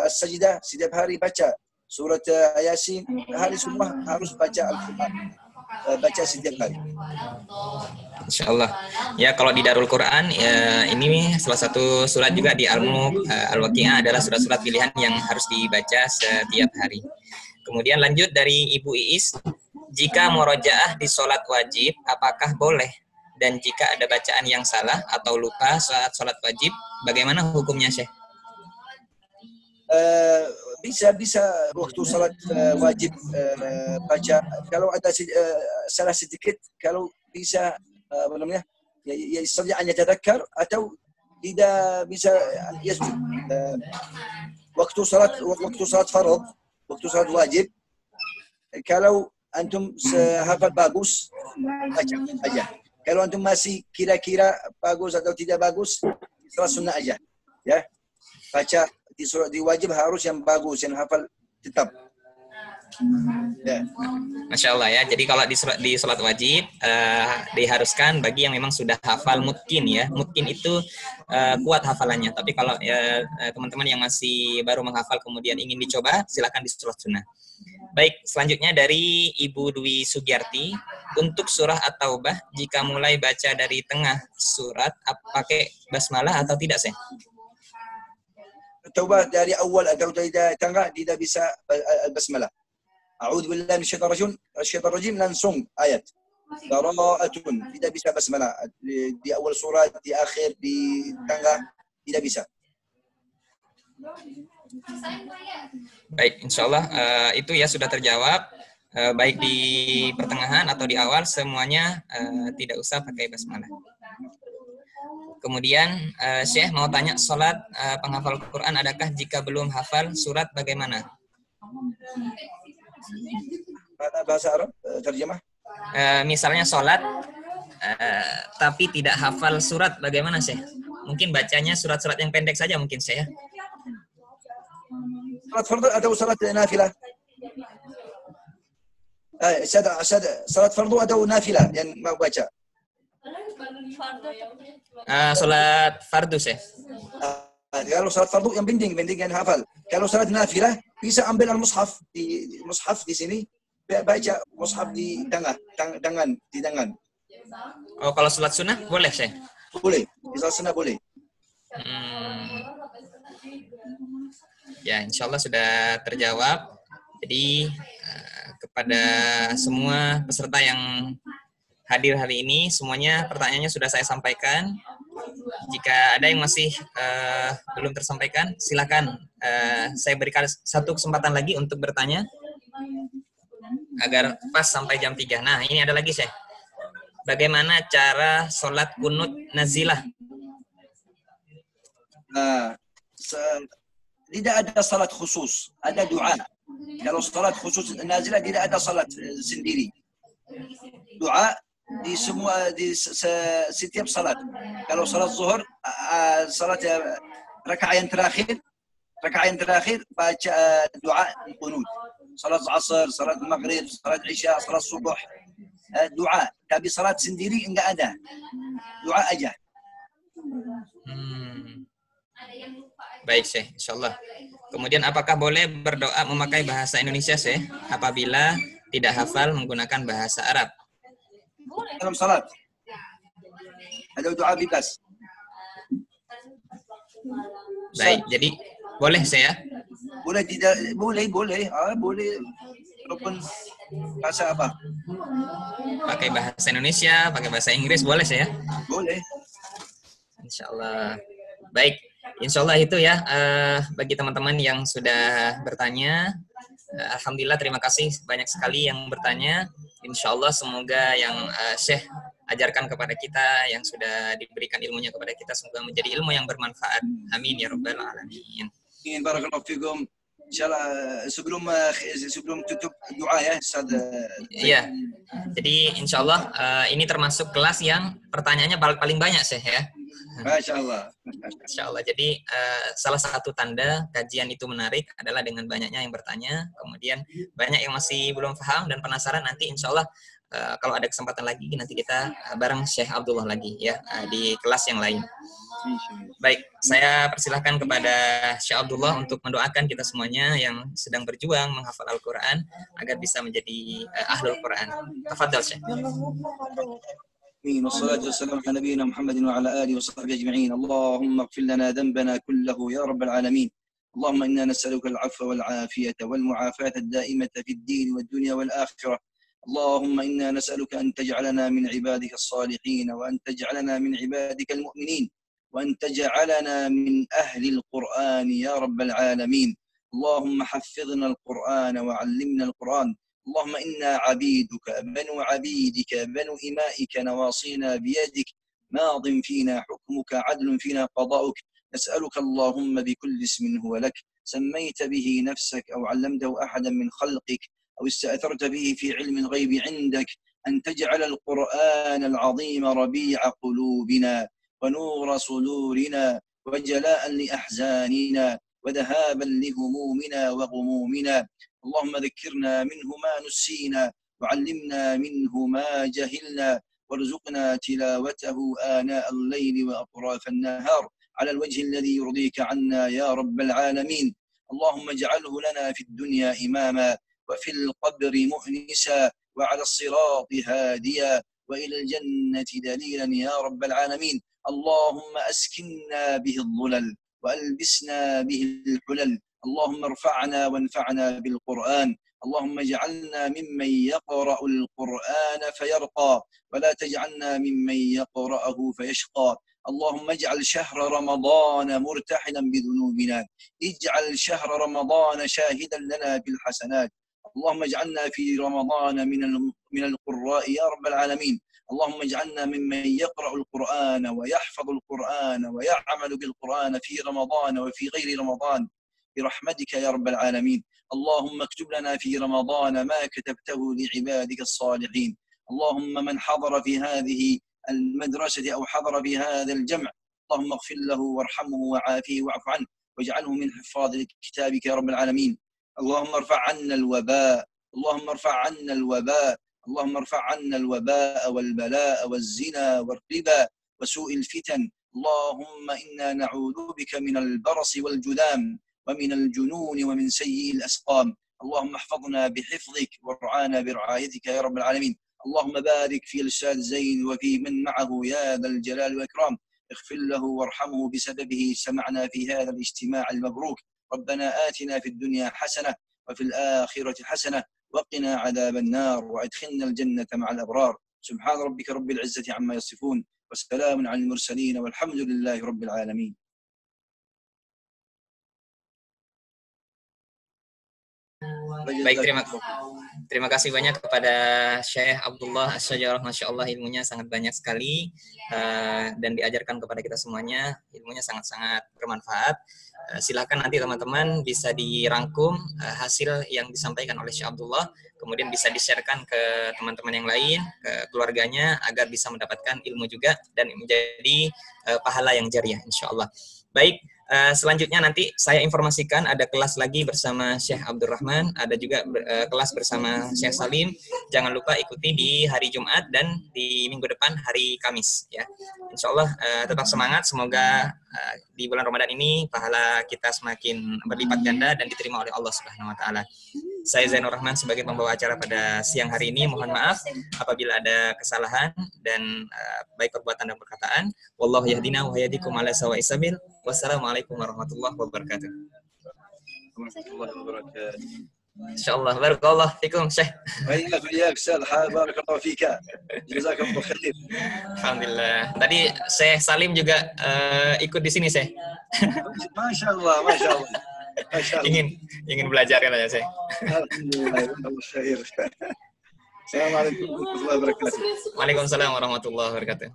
As-Sajdah setiap hari baca. Surat Yasin hari semua harus baca Al-Quran. Baca setiap hari.
Insyaallah. Ya kalau di Darul Quran ya, ini salah satu surat juga di Al-Mulk, Al-Waqi'ah adalah surat-surat pilihan yang harus dibaca setiap hari. Kemudian lanjut dari Ibu Iis, jika murojaah di sholat wajib, apakah boleh? Dan jika ada bacaan yang salah atau lupa saat sholat wajib, bagaimana hukumnya, Syekh?
Bisa waktu salat wajib baca. Kalau ada salah sedikit, kalau bisa apa namanya? Ya saja hanya tadakkar atau tidak bisa yasjud. Waktu salat farad, waktu salat wajib, kalau antum hafal bagus, baca aja. Kalau antum masih kira-kira bagus atau tidak bagus, salat sunnah aja. Ya, baca di wajib harus yang bagus, yang hafal tetap. Ya.
Masya Allah ya. Jadi kalau di sholat wajib diharuskan bagi yang memang sudah hafal mutkin ya. Mutkin itu kuat hafalannya. Tapi kalau teman-teman yang masih baru menghafal kemudian ingin dicoba, silakan di sholat sunnah. Baik, selanjutnya dari Ibu Dwi Sugiyarti, untuk surah At-Taubah jika mulai baca dari tengah surat pakai basmalah atau tidak, Syekh?
Taubah dari awal atau dari tengah tidak bisa basmalah. A'udzu billahi minasyaitonir rajim langsung ayat. Bara'atun tidak bisa basmalah di awal surat, di akhir, di tengah tidak bisa.
Baik, insyaallah itu ya sudah terjawab. Baik di pertengahan atau di awal semuanya tidak usah pakai basmalah. Kemudian Syekh mau tanya, sholat penghafal Quran adakah jika belum hafal surat bagaimana?
Bahasa Arab terjemah?
Misalnya sholat tapi tidak hafal surat bagaimana, Syekh? Mungkin bacanya surat-surat yang pendek saja mungkin, Syekh.
Salat fardu atau salat nafilah? Salat fardu atau nafilah yang mau baca?
Salat fardu, Syekh.
Kalau salat fardu yang penting yang hafal. Kalau salat nafilah bisa ambil al-mushaf di sini, baca mushaf di tangan.
Oh, kalau salat sunnah boleh, Syekh?
Boleh. Di salat sunnah boleh.
Ya, insya Allah sudah terjawab. Jadi kepada semua peserta yang hadir hari ini, semuanya pertanyaannya sudah saya sampaikan. Jika ada yang masih belum tersampaikan, silakan saya berikan satu kesempatan lagi untuk bertanya agar pas sampai jam 3. Nah, ini ada lagi, Syekh. Bagaimana cara sholat kunut nazilah?
Tidak ada salat khusus, ada doa. Kalau salat khusus nazilah tidak ada salat sendiri. Doa di setiap salat. Kalau salat zuhur, salat rakaat yang terakhir baca doa kunut. Salat asar, salat maghrib, salat isya, salat subuh, doa. Tapi salat sendiri enggak ada. Doa aja.
Baik, Syekh, insyaallah. Kemudian apakah boleh berdoa memakai bahasa Indonesia, Syekh, apabila tidak hafal menggunakan bahasa Arab?
Dalam salat ada doa bebas.
Baik, jadi boleh, saya?
Boleh tidak? Boleh. Boleh. Walaupun bahasa apa?
Pakai bahasa Indonesia, pakai bahasa Inggris boleh, saya?
Boleh.
Insyaallah. Baik. Insya Allah itu ya bagi teman-teman yang sudah bertanya. Alhamdulillah, terima kasih banyak sekali yang bertanya. Insya Allah semoga yang Syekh ajarkan kepada kita, yang sudah diberikan ilmunya kepada kita, semoga menjadi ilmu yang bermanfaat. Amin ya rabbal alamin.
Barakallahu fikum. Insyaallah sebelum tutup doa ya Ustaz.
Iya. Jadi insya Allah ini termasuk kelas yang pertanyaannya paling banyak, Syekh ya.
Masya Allah.
Insya Allah. Jadi salah satu tanda kajian itu menarik adalah dengan banyaknya yang bertanya, kemudian banyak yang masih belum paham dan penasaran. Nanti insya Allah kalau ada kesempatan lagi nanti kita bareng Syekh Abdullah lagi ya di kelas yang lain. Baik, saya persilahkan kepada Syekh Abdullah untuk mendoakan kita semuanya yang sedang berjuang menghafal Al-Quran agar bisa menjadi ahlul Quran. Tafadhal, Syekh.
والصلاة والسلام على نبينا محمد وعلى آله وصحبه أجمعين. اللهم اغفر لنا ذنبنا كله يا رب العالمين. اللهم إنا نسألك العفو والعافية والمعافاة الدائمة في الدين والدنيا والآخرة. اللهم إنا نسألك أن تجعلنا من عبادك الصالحين، وأن تجعلنا من عبادك المؤمنين، وأن تجعلنا من أهل القرآن يا رب العالمين. اللهم حفظنا القرآن وعلمنا القرآن. اللهم إنا عبيدك بنو عبيدك بنو إمائك نواصينا بيدك، ماض فينا حكمك عدل فينا قضاؤك. نسألك اللهم بكل اسم هو لك سميت به نفسك أو علمته أحدا من خلقك أو استأثرت به في علم الغيب عندك أن تجعل القرآن العظيم ربيع قلوبنا ونور صدورنا وجلاء لأحزاننا وذهابا لهمومنا وغمومنا. اللهم ذكرنا منه ما نسينا وعلمنا منه ما جهلنا وارزقنا تلاوته آناء الليل وأطراف النهار على الوجه الذي يرضيك عنا يا رب العالمين. اللهم اجعله لنا في الدنيا إماما وفي القبر مؤنسا وعلى الصراط هاديا وإلى الجنة دليلا يا رب العالمين. اللهم أسكننا به الظلل وألبسنا به الحلل. اللهم ارفعنا وانفعنا بالقرآن. اللهم اجعلنا ممن يقرأ القرآن فيرقى ولا تجعلنا ممن يقرأه فيشقى. اللهم اجعل شهر رمضان مرتحلا بذنوبنا. اجعل شهر رمضان شاهدا لنا بالحسنات. اللهم اجعلنا في رمضان من القراء يا رب العالمين. اللهم اجعلنا ممن يقرأ القرآن ويحفظ القرآن ويعمل بالقرآن في رمضان وفي غير رمضان برحمتك يا رب العالمين. اللهم اكتب لنا في رمضان ما كتبته لعبادك الصالحين. اللهم من حضر في هذه المدرسة أو حضر في هذا الجمع اللهم اغفر له وارحمه وعافيه واعف عنه واجعله من حفاظ كتابك يا رب العالمين. اللهم ارفع عنا الوباء. اللهم ارفع عنا الوباء. اللهم ارفع عنا الوباء والبلاء والزنا والربا وسوء الفتن. اللهم إنا نعوذ بك من البرص والجذام ومن الجنون ومن سيء الأسقام. اللهم احفظنا بحفظك وارعانا برعايتك يا رب العالمين. اللهم بارك في الأستاذ زين وفي من معه يا ذا الجلال والإكرام. اغفر له وارحمه بسببه سمعنا في هذا الاجتماع المبروك. ربنا آتنا في الدنيا حسنة وفي الآخرة حسنة وقنا عذاب النار وادخلنا الجنة مع الأبرار. سبحان ربك رب العزة عما يصفون والسلام على المرسلين والحمد لله رب العالمين.
Baik, terima kasih banyak kepada Syekh Abdullah Asy-Syajarah. Masya Allah, ilmunya sangat banyak sekali dan diajarkan kepada kita semuanya. Ilmunya sangat-sangat bermanfaat. Silakan nanti teman-teman bisa dirangkum hasil yang disampaikan oleh Syekh Abdullah, kemudian bisa di-sharekan ke teman-teman yang lain, ke keluarganya, agar bisa mendapatkan ilmu juga dan menjadi pahala yang jariah, insya Allah. Baik. Selanjutnya nanti saya informasikan ada kelas lagi bersama Syekh Abdurrahman, ada juga kelas bersama Syekh Salim. Jangan lupa ikuti di hari Jumat dan di minggu depan hari Kamis ya. Insya Allah tetap semangat, semoga di bulan Ramadan ini pahala kita semakin berlipat ganda dan diterima oleh Allah Subhanahu wa taala. Saya Zainur Rahman sebagai pembawa acara pada siang hari ini. Mohon maaf apabila ada kesalahan dan baik perbuatan dan perkataan. Wallahu yahdina wa yahdikum ala sawa'is sabil. Wassalamualaikum warahmatullahi wabarakatuh.
Warahmatullahi wabarakatuh.
Insyaallah. Barakallah fikum Syekh.
Wa'iyyak Ustaz. Barakallahu fika. Jazakallahu khair.
Alhamdulillah. Tadi Syekh Salim juga ikut di sini, Syekh.
Masya Allah, Masya Allah.
ingin belajar kan ya, Syekh.
Alhamdulillah. Khair. Assalamualaikum warahmatullahi wabarakatuh.
Waalaikumsalam warahmatullahi wabarakatuh.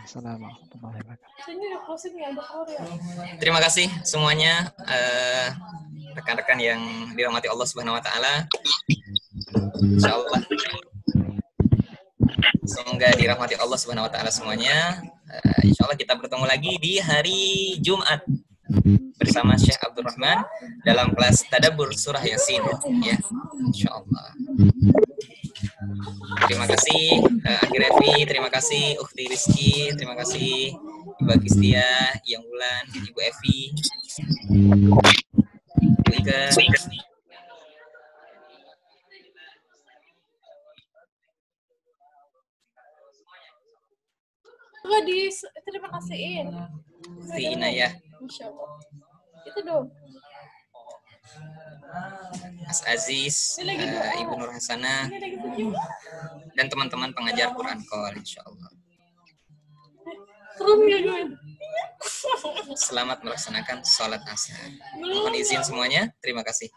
Assalamualaikum warahmatullahi wabarakatuh.
Terima kasih semuanya, rekan-rekan yang dirahmati Allah Subhanahu wa taala. Insyaallah semoga dirahmati Allah Subhanahu wa taala semuanya. Insyaallah kita bertemu lagi di hari Jumat bersama Syekh Abdurrahman dalam kelas Tadabbur Surah Yasin ya. Insyaallah. Terima kasih Akhir Evi, terima kasih Ukhti Rizky, terima kasih Ibu Agustia, Yang Wulan, Ibu Evi, Ibu Ika.
Terima kasihin.
Ukhti Inayah.
Insyaallah. Itu dong.
Mas Aziz, Ibu Nur Hasanah, dan teman-teman pengajar Quran Call, insyaallah. Selamat melaksanakan sholat asar. Mohon izin semuanya. Terima kasih.